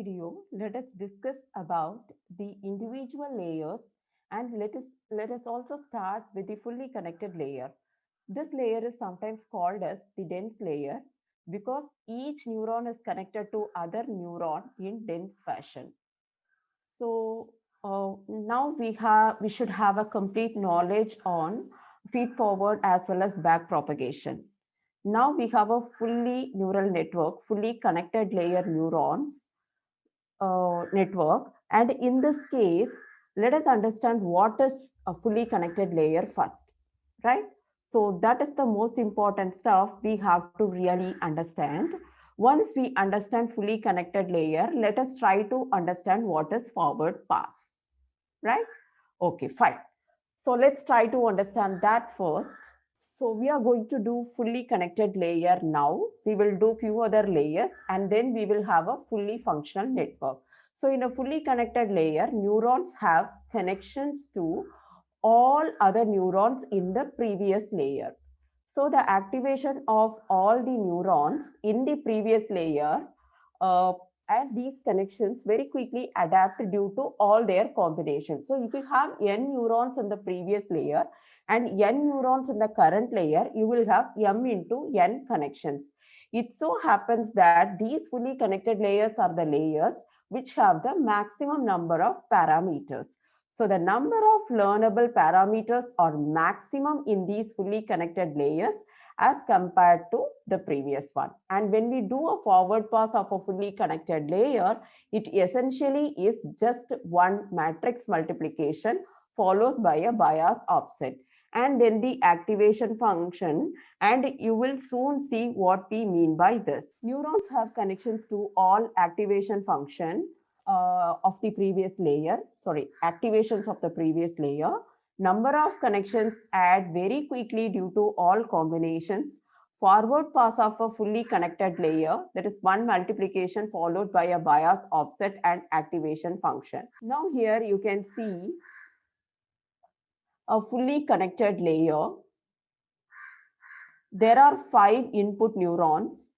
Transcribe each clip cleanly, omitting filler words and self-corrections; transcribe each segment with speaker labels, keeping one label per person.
Speaker 1: video, let us discuss about the individual layers and let us also start with the fully connected layer. This layer is sometimes called as the dense layer because each neuron is connected to other neuron in dense fashion. So now we should have a complete knowledge on feed forward as well as back propagation. Now we have a fully neural network, fully connected layer neurons network. And in this case, let us understand what is a fully connected layer first, right? So that is the most important stuff we have to really understand. Once we understand fully connected layer, let us try to understand what is forward pass, right? Okay, fine. So let's try to understand that first. So we are going to do fully connected layer now. We will do few other layers and then we will have a fully functional network. So in a fully connected layer, neurons have connections to all other neurons in the previous layer. So the activation of all the neurons in the previous layer uh, and these connections very quickly adapt due to all their combinations. So if you have n neurons in the previous layer and n neurons in the current layer, you will have m into n connections. It so happens that these fully connected layers are the layers which have the maximum number of parameters. So the number of learnable parameters are maximum in these fully connected layers as compared to the previous one. And when we do a forward pass of a fully connected layer, it essentially is just one matrix multiplication follows by a bias offset and then the activation function, and you will soon see what we mean by this. Neurons have connections to all activation function of the previous layer, activations of the previous layer. Number of connections add very quickly due to all combinations. Forward pass of a fully connected layer, that is one multiplication followed by a bias offset and activation function. Now here you can see a fully connected layer. There are 5 input neurons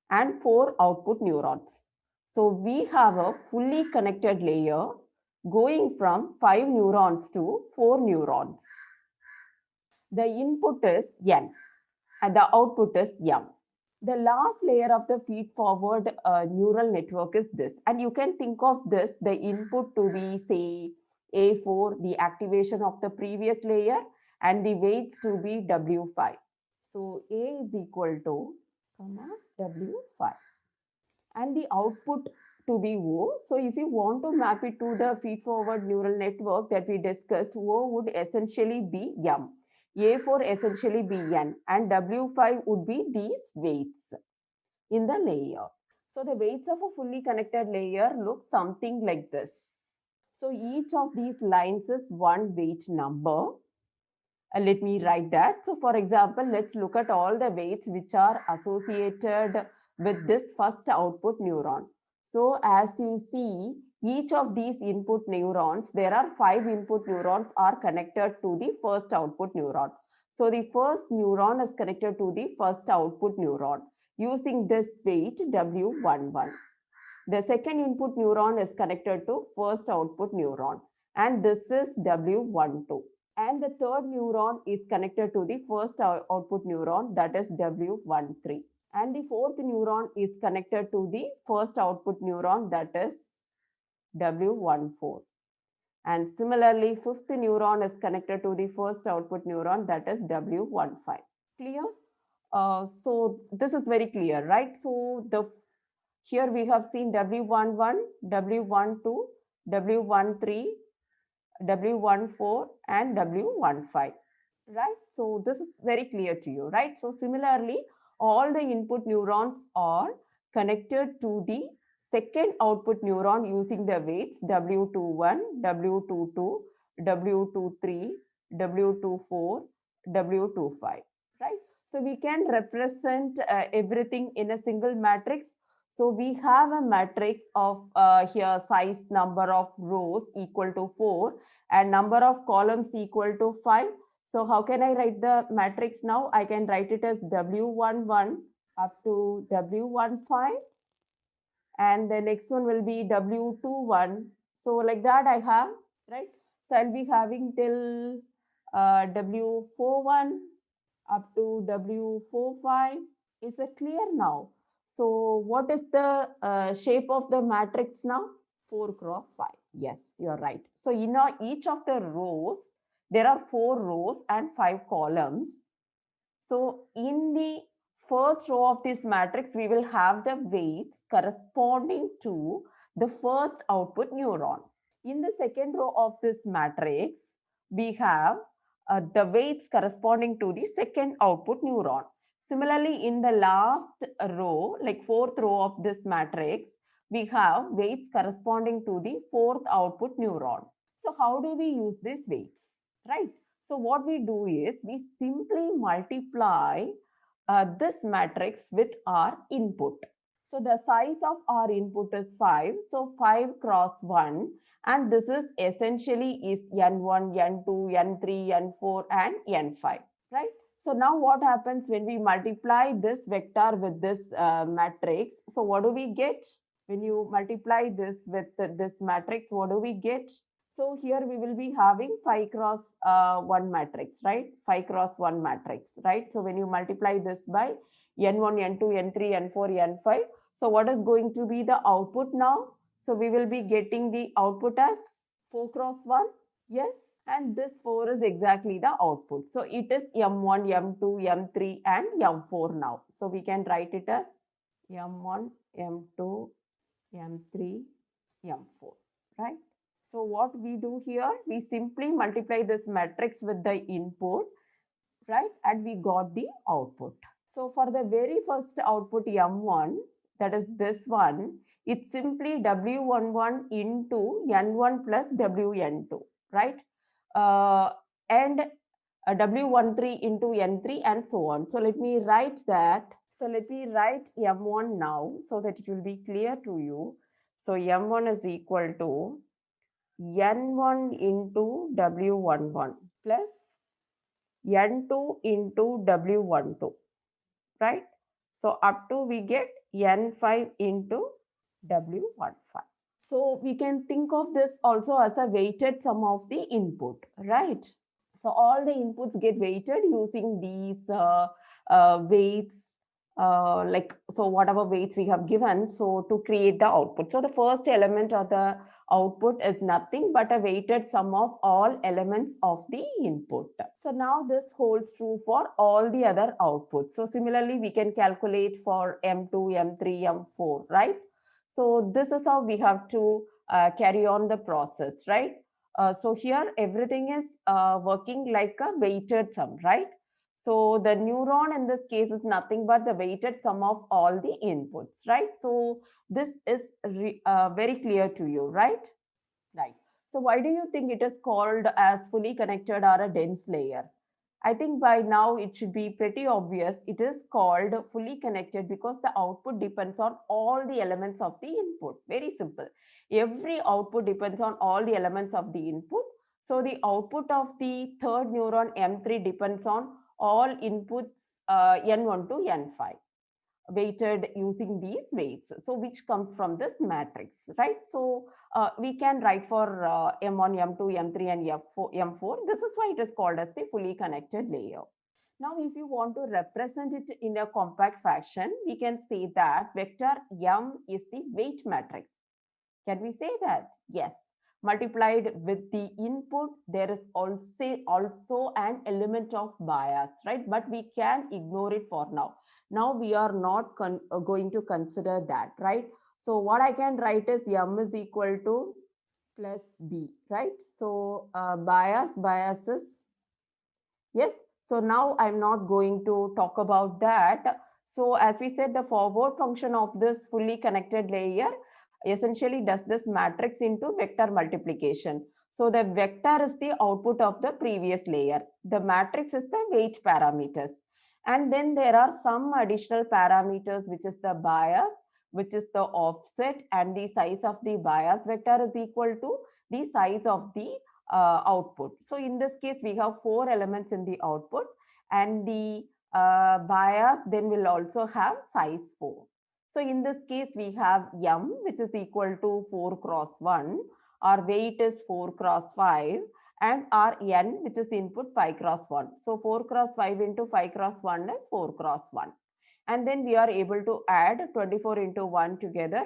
Speaker 1: and 4 output neurons. So we have a fully connected layer going from 5 neurons to 4 neurons. The input is n and the output is m. The last layer of the feed forward neural network is this, and you can think of this, the input to be say A4, the activation of the previous layer, and the weights to be W5. So A is equal to W5 and the output to be O. So if you want to map it to the feed forward neural network that we discussed, O would essentially be M. A4 essentially be N and W5 would be these weights in the layer. So the weights of a fully connected layer look something like this. So each of these lines is one weight number. Let me write that. So for example, let's look at all the weights which are associated with this first output neuron. So as you see, each of these input neurons, there are 5 input neurons are connected to the first output neuron. So the first neuron is connected to the first output neuron using this weight W11. The second input neuron is connected to first output neuron and this is W12. And the third neuron is connected to the first output neuron, that is W13. And the fourth neuron is connected to the first output neuron, that is W14. And similarly, fifth neuron is connected to the first output neuron, that is W15. Clear? So this is very clear, right? So here we have seen W11, W12, W13, W14 and W15, right? So this is very clear to you, right? So similarly, all the input neurons are connected to the second output neuron using the weights W21, W22, W23, W24, W25, right? So we can represent everything in a single matrix. So we have a matrix of here size number of rows equal to 4 and number of columns equal to 5. So how can I write the matrix now? I can write it as W11 up to W15 and the next one will be W21. So like that I have, right? So I'll be having till W41 up to W45. Is it clear now? So what is the shape of the matrix now? 4 cross 5. Yes, you're right. So in each of the rows, there are 4 rows and 5 columns. So in the first row of this matrix, we will have the weights corresponding to the first output neuron. In the second row of this matrix, we have the weights corresponding to the second output neuron. Similarly, in the last row, like fourth row of this matrix, we have weights corresponding to the fourth output neuron. So how do we use these weights, right? So what we do is we simply multiply this matrix with our input. So the size of our input is 5. So 5 cross 1, and this is essentially is N1, N2, N3, N4 and N5, right? So now what happens when we multiply this vector with this matrix? So what do we get? When you multiply this with this matrix, what do we get? So here we will be having 5 cross 1 matrix, right? 5 cross 1 matrix, right? So when you multiply this by N1, N2, N3, N4, N5, so what is going to be the output now? So we will be getting the output as 4 cross 1, yes? And this 4 is exactly the output. So it is M1, M2, M3 and M4 now. So we can write it as M1, M2, M3, M4, right? So what we do here, we simply multiply this matrix with the input, right? And we got the output. So for the very first output M1, that is this one, it's simply W11 into N1 plus WN2, right? And W13 into N3 and so on. So let me write that. So let me write M1 now so that it will be clear to you. So M1 is equal to N1 into W11 plus N2 into W12, right? So up to we get N5 into W15. So we can think of this also as a weighted sum of the input, right? So all the inputs get weighted using these weights, so whatever weights we have given, so to create the output. So the first element of the output is nothing but a weighted sum of all elements of the input. So now this holds true for all the other outputs. So similarly, we can calculate for M2, M3, M4, right? So this is how we have to carry on the process, right? So here everything is working like a weighted sum, right? So the neuron in this case is nothing but the weighted sum of all the inputs, right? So this is very clear to you, right? Right. So why do you think it is called as fully connected or a dense layer? I think by now it should be pretty obvious. It is called fully connected because the output depends on all the elements of the input. Very simple. Every output depends on all the elements of the input. So the output of the third neuron M3 depends on all inputs N1 to N5 weighted using these weights. So which comes from this matrix, right? So we can write for M1, M2, M3 and M4. This is why it is called as the fully connected layer. Now, if you want to represent it in a compact fashion, we can say that vector M is the weight matrix. Can we say that? Yes. Multiplied with the input, there is also an element of bias, right? But we can ignore it for now. Now we are not going to consider that, right? So what I can write is M is equal to plus B, right? So bias is, yes. So now I'm not going to talk about that. So as we said, the forward function of this fully connected layer essentially does this matrix into vector multiplication. So the vector is the output of the previous layer. The matrix is the weight parameters. And then there are some additional parameters, which is the bias, which is the offset, and the size of the bias vector is equal to the size of the output. So in this case, we have 4 elements in the output, and the bias then will also have size 4. So in this case, we have M, which is equal to 4 cross 1. Our weight is 4 cross 5 and our N, which is input 5 cross 1. So 4 cross 5 into 5 cross 1 is 4 cross 1. And then we are able to add 24 into 1 together,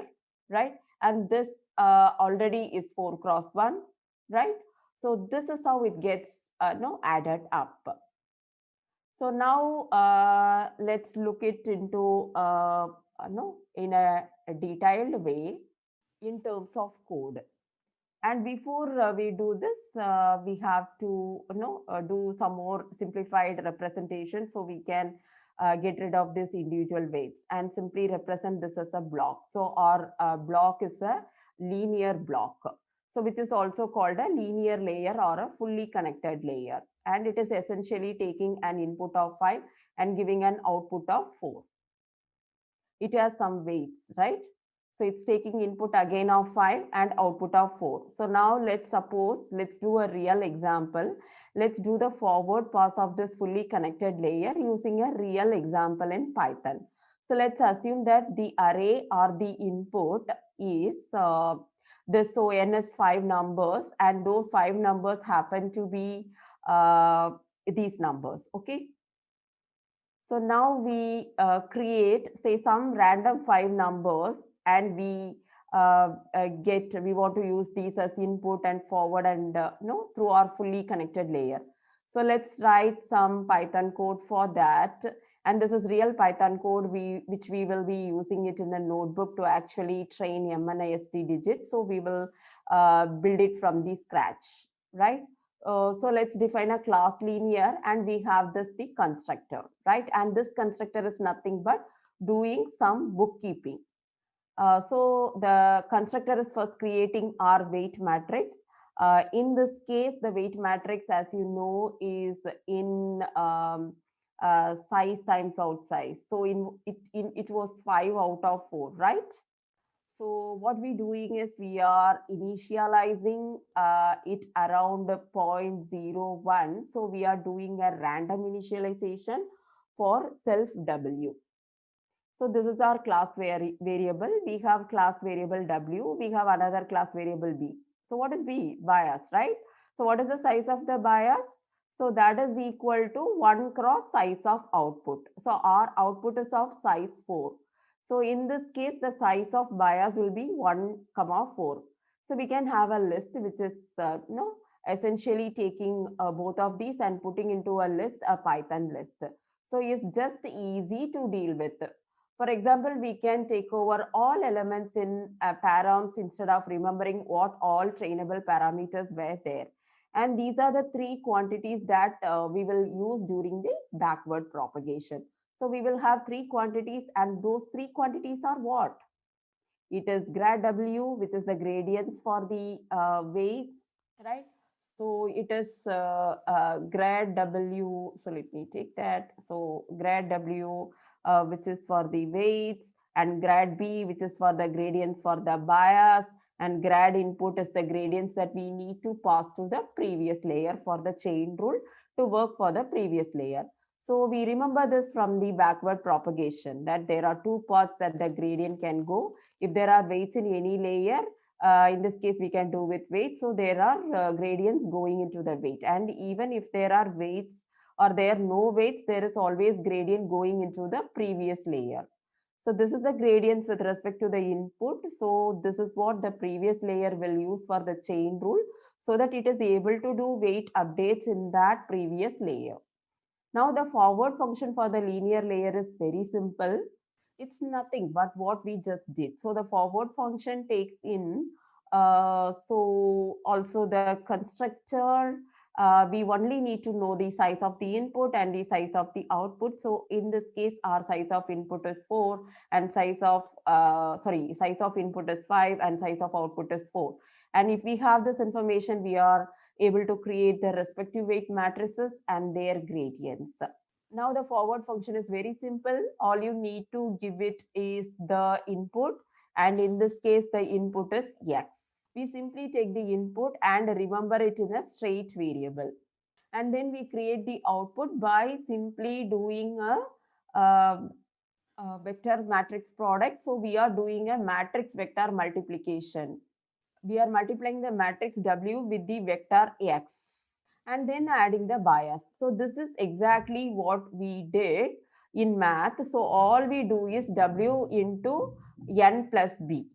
Speaker 1: right? And this already is 4 cross 1, right? So this is how it gets added up. So now let's look it into in a detailed way in terms of code. And before we do this, we have to do some more simplified representation so we can get rid of these individual weights and simply represent this as a block. So our block is a linear block. So which is also called a linear layer or a fully connected layer. And it is essentially taking an input of 5 and giving an output of 4. It has some weights, right? So it's taking input again of 5 and output of 4. So now let's do a real example. Let's do the forward pass of this fully connected layer using a real example in Python. So let's assume that the array or the input is this, so n is 5 numbers and those 5 numbers happen to be these numbers, okay? So now we create, say, some random 5 numbers and we we want to use these as input and forward and through our fully connected layer. So let's write some Python code for that. And this is real Python code which we will be using it in a notebook to actually train MNIST digits. So we will build it from the scratch, right? So let's define a class linear and we have this the constructor, right? And this constructor is nothing but doing some bookkeeping. So the constructor is first creating our weight matrix. In this case, the weight matrix, as you know, is in size times out size. So it was 5 out of 4, right? So what we're doing is we are initializing it around 0.01. So we are doing a random initialization for self W. So this is our class variable. We have class variable W. We have another class variable B. So what is B? Bias, right? So what is the size of the bias? So that is equal to 1 cross size of output. So our output is of size 4. So in this case, the size of bias will be 1, 4. So we can have a list which is essentially taking both of these and putting into a list, a Python list. So it's just easy to deal with. For example, we can take over all elements in params instead of remembering what all trainable parameters were there. And these are the 3 quantities that we will use during the backward propagation. So we will have 3 quantities and those 3 quantities are what? It is grad W, which is the gradients for the weights, right? So it is grad W. So let me take that. So grad W, which is for the weights, and grad B, which is for the gradients for the bias, and grad input is the gradients that we need to pass to the previous layer for the chain rule to work for the previous layer. So we remember this from the backward propagation, that there are 2 paths that the gradient can go. If there are weights in any layer, in this case, we can do with weight. So there are gradients going into the weight. And even if there are weights or there are no weights, there is always gradient going into the previous layer. So this is the gradients with respect to the input. So this is what the previous layer will use for the chain rule so that it is able to do weight updates in that previous layer. Now the forward function for the linear layer is very simple. It's nothing but what we just did. So the forward function takes in, so also the constructor, we only need to know the size of the input and the size of the output. So in this case, our size of input is 4 and size of input is 5 and size of output is 4. And if we have this information, we are able to create the respective weight matrices and their gradients. Now the forward function is very simple. All you need to give it is the input, and in this case the input is x. We simply take the input and remember it in a straight variable, and then we create the output by simply doing a vector matrix product. So we are doing a matrix vector multiplication. We are multiplying the matrix W with the vector X and then adding the bias. So this is exactly what we did in math. So all we do is W into N plus B,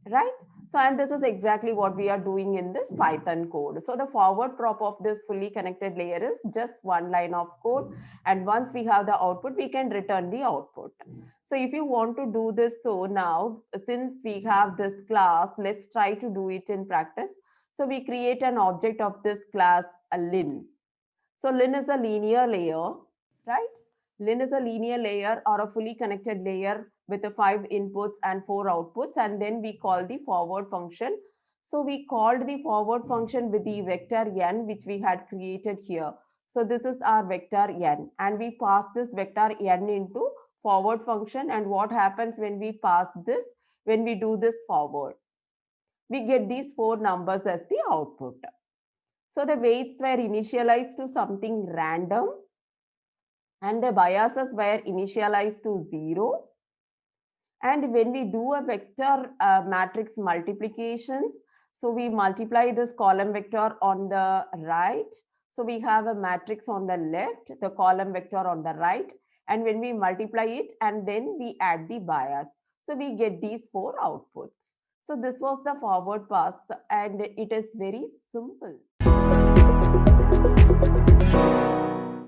Speaker 1: right? So, and this is exactly what we are doing in this Python code. So the forward prop of this fully connected layer is just one line of code. And once we have the output, we can return the output. So if you want to do this, so now, since we have this class, let's try to do it in practice. So we create an object of this class, a lin. So lin is a linear layer, right? Lin is a linear layer or a fully connected layer with the 5 inputs and 4 outputs, and then we call the forward function. So we called the forward function with the vector n, which we had created here. So this is our vector n, and we pass this vector n into forward function. And what happens when we pass this, when we do this forward? We get these 4 numbers as the output. So the weights were initialized to something random and the biases were initialized to 0. And when we do a vector matrix multiplications, so we multiply this column vector on the right. So we have a matrix on the left, the column vector on the right. And when we multiply it and then we add the bias. So we get these 4 outputs. So this was the forward pass and it is very simple.